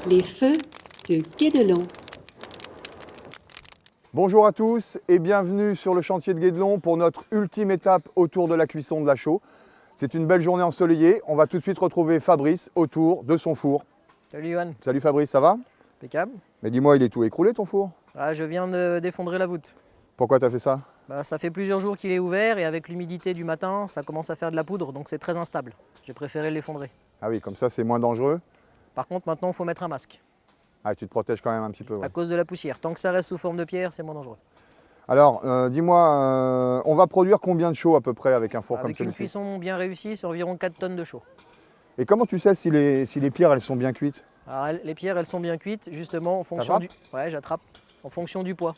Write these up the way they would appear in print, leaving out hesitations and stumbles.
Les feux de Guédelon. Bonjour à tous et bienvenue sur le chantier de Guédelon pour notre ultime étape autour de la cuisson de la chaux. C'est une belle journée ensoleillée. On va tout de suite retrouver Fabrice autour de son four. Salut Johan. Salut Fabrice, ça va? Impeccable. Mais dis-moi, il est tout écroulé ton four? Ah, je viens de d'effondrer la voûte. Pourquoi tu as fait ça? Ça fait plusieurs jours qu'il est ouvert et avec l'humidité du matin, ça commence à faire de la poudre, donc c'est très instable. J'ai préféré l'effondrer. Ah oui, comme ça c'est moins dangereux. Par contre, maintenant, il faut mettre un masque Ah, tu te protèges quand même un petit peu. Ouais. à cause de la poussière. Tant que ça reste sous forme de pierre, c'est moins dangereux. Alors, dis-moi, on va produire combien de chaux à peu près avec un four comme Avec une celui-ci? cuisson bien réussie, c'est environ 4 tonnes de chaux. Et comment tu sais si les pierres elles sont bien cuites? Alors, les pierres, elles sont bien cuites, justement en fonction du... Ouais, j'attrape. En fonction du poids.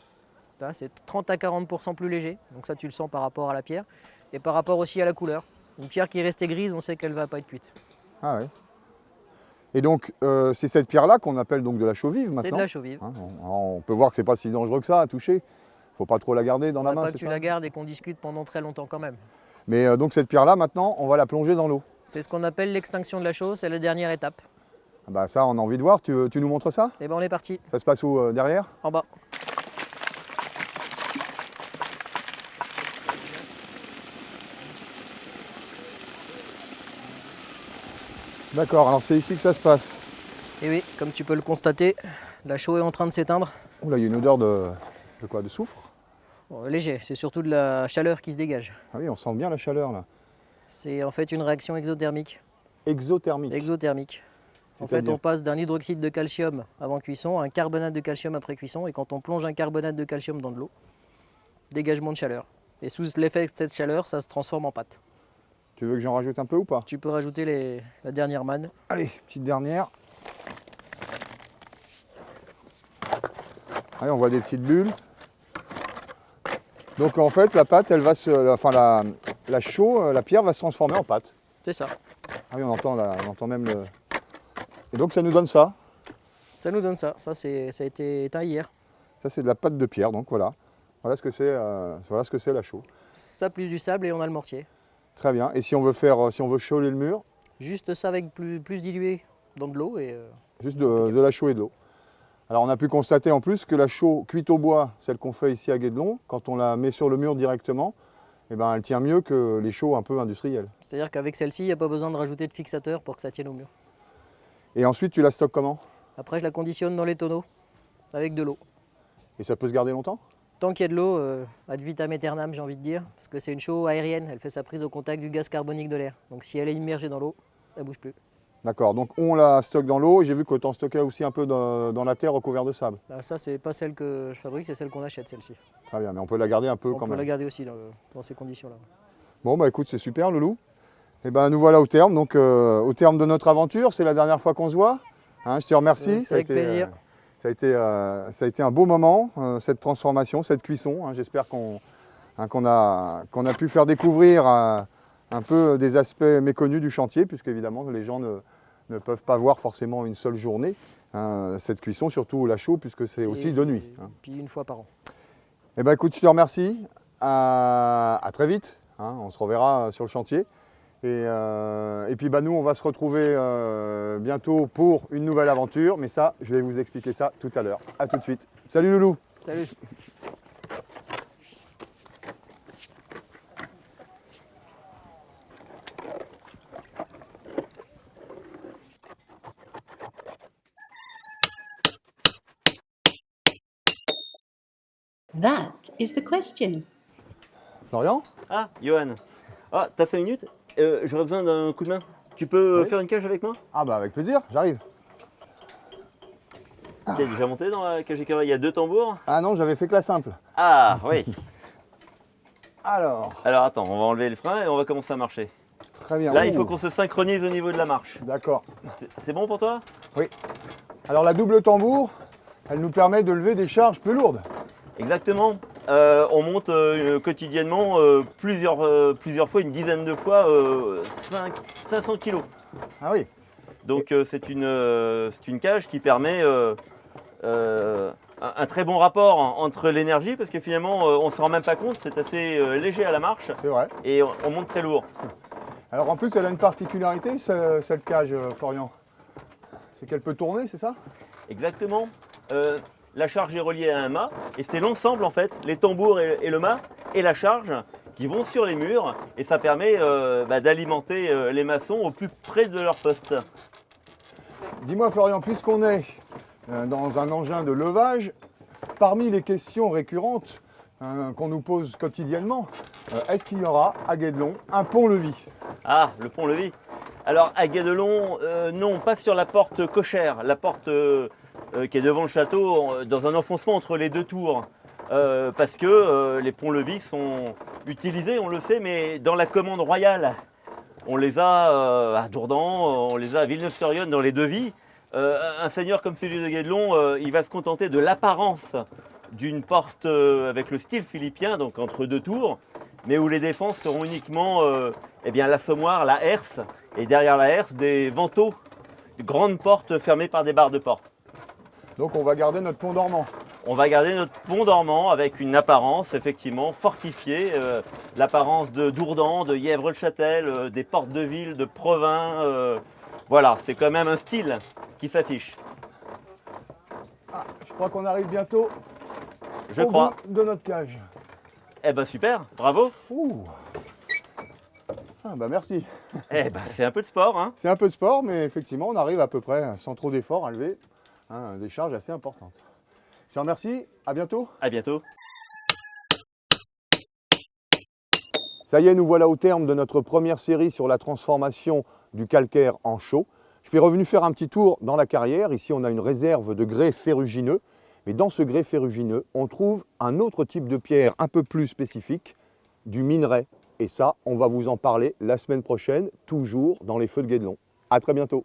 Là, c'est 30 à 40% plus léger, donc ça tu le sens par rapport à la pierre. Et par rapport aussi à la couleur. Une pierre qui est restée grise, on sait qu'elle ne va pas être cuite. Ah oui. Et donc, c'est cette pierre-là qu'on appelle donc de la chaux vive maintenant? C'est de la chaux vive. Hein, on peut voir que c'est pas si dangereux que ça à toucher. Il faut pas trop la garder dans la main, Pas c'est que tu ça? la gardes et qu'on discute pendant très longtemps quand même. Mais donc cette pierre-là, maintenant, on va la plonger dans l'eau. C'est ce qu'on appelle l'extinction de la chaux, c'est la dernière étape. Ah bah ça, on a envie de voir. Tu nous montres ça? Et ben on est parti, Ça se passe où, derrière? en bas. D'accord, alors c'est ici que ça se passe. Et oui, comme tu peux le constater, la chaux est en train de s'éteindre. Oula, il y a une odeur de quoi? De soufre? Bon, léger, c'est surtout de la chaleur qui se dégage. Ah oui, on sent bien la chaleur là. C'est en fait une réaction exothermique. Exothermique. Exothermique. En fait, C'est-à-dire? on passe d'un hydroxyde de calcium avant cuisson à un carbonate de calcium après cuisson. Et quand on plonge un carbonate de calcium dans de l'eau, dégagement de chaleur. Et sous l'effet de cette chaleur, ça se transforme en pâte. Tu veux que j'en rajoute un peu ou pas? Tu peux rajouter la dernière manne. Allez, petite dernière. Allez, on voit des petites bulles. Donc en fait, la pâte, elle va la chaux, la pierre va se transformer en pâte. C'est ça. Ah oui, on entend même le... Et donc ça nous donne ça. Ça nous donne ça. Ça a été éteint hier. Ça c'est de la pâte de pierre, donc voilà. Voilà ce que c'est la chaux. Ça plus du sable et on a le mortier. Très bien. Et si on veut chauler le mur, Juste ça avec plus dilué dans de l'eau et juste de la chaux et de l'eau. Alors on a pu constater en plus que la chaux cuite au bois, celle qu'on fait ici à Guédelon, quand on la met sur le mur directement, eh ben, elle tient mieux que les chaux un peu industrielles. c'est-à-dire qu'avec celle-ci, il n'y a pas besoin de rajouter de fixateur pour que ça tienne au mur. Et ensuite tu la stockes comment? Après, je la conditionne dans les tonneaux avec de l'eau. Et ça peut se garder longtemps? Tant qu'il y a de l'eau, ad vitam aeternam, j'ai envie de dire, parce que c'est une chaux aérienne, elle fait sa prise au contact du gaz carbonique de l'air. Donc si elle est immergée dans l'eau, elle ne bouge plus. D'accord, donc on la stocke dans l'eau, et j'ai vu que tu en stockais aussi un peu dans la terre recouverte de sable. Ah, ça, c'est pas celle que je fabrique, c'est celle qu'on achète, celle-ci. Très bien, mais on peut la garder un peu On quand peut même. la garder aussi dans ces conditions-là. Bon bah écoute, c'est super Loulou. Et ben nous voilà au terme, donc au terme de notre aventure, c'est la dernière fois qu'on se voit. Hein, je te remercie. C'est avec plaisir. Ça a été un beau moment, cette transformation, cette cuisson. Hein. J'espère qu'on a pu faire découvrir un peu des aspects méconnus du chantier, puisque évidemment les gens ne peuvent pas voir forcément une seule journée cette cuisson, surtout la chaux, puisque c'est aussi de nuit. Hein. Puis une fois par an. Eh ben écoute, je te remercie. À très vite. Hein. On se reverra sur le chantier. Et puis bah, nous, on va se retrouver bientôt pour une nouvelle aventure. Mais ça, je vais vous expliquer ça tout à l'heure. A tout de suite. Salut Loulou. Salut. That is the question. Florian? Ah, Johan. Ah, t'as 5 minutes? J'aurais besoin d'un coup de main. Tu peux Oui. faire une cage avec moi? Ah bah avec plaisir, j'arrive. T'es déjà monté dans la cage écureuil? Il y a 2 tambours. Ah non, j'avais fait que la simple. Ah, oui. Alors, Alors attends, on va enlever le frein et on va commencer à marcher. très bien. Là, il faut Ouh, qu'on se synchronise au niveau de la marche. D'accord. C'est bon pour toi? Alors la double tambour, elle nous permet de lever des charges plus lourdes. Exactement. On monte quotidiennement plusieurs fois, une dizaine de fois, 500 kilos. Ah oui. Donc c'est une cage qui permet un très bon rapport entre l'énergie, parce que finalement on ne se rend même pas compte, c'est assez léger à la marche C'est vrai. et on monte très lourd. Alors en plus, elle a une particularité, cette cage, Florian. C'est qu'elle peut tourner, c'est ça? Exactement. La charge est reliée à un mât et c'est l'ensemble en fait, les tambours et le mât et la charge qui vont sur les murs et ça permet d'alimenter les maçons au plus près de leur poste. Dis-moi Florian, puisqu'on est dans un engin de levage, parmi les questions récurrentes qu'on nous pose quotidiennement, est-ce qu'il y aura à Guédelon un pont-levis? Ah, le pont-levis. Alors à Guédelon, non, pas sur la porte cochère, la porte qui est devant le château, dans un enfoncement entre les deux tours. Parce que les ponts-levis sont utilisés, on le sait, mais dans la commande royale. On les a à Dourdan, on les a à Villeneuve-sur-Yonne dans les devis. Un seigneur comme celui de Guédelon, il va se contenter de l'apparence d'une porte avec le style philippien, donc entre deux tours, mais où les défenses seront uniquement l'assommoir, la herse, et derrière la herse, des vantaux, de grandes portes fermées par des barres de porte. Donc on va garder notre pont dormant. On va garder notre pont dormant avec une apparence effectivement fortifiée, l'apparence de Dourdan, de Yèvre-le-Châtel, des portes de ville, de Provins. Voilà, c'est quand même un style qui s'affiche. Ah, je crois qu'on arrive bientôt Je au crois. bout de notre cage. Eh ben super, bravo. Ouh. Ah bah merci. Eh ben c'est un peu de sport, hein. C'est un peu de sport, mais effectivement, on arrive à peu près, sans trop d'efforts, à lever des charges assez importantes. Je te remercie, à bientôt. À bientôt. Ça y est, nous voilà au terme de notre première série sur la transformation du calcaire en chaux. Je suis revenu faire un petit tour dans la carrière. Ici, on a une réserve de grès ferrugineux. Mais dans ce grès ferrugineux, on trouve un autre type de pierre un peu plus spécifique, du minerai. Et ça, on va vous en parler la semaine prochaine, toujours dans les Feux de Guédelon. À très bientôt.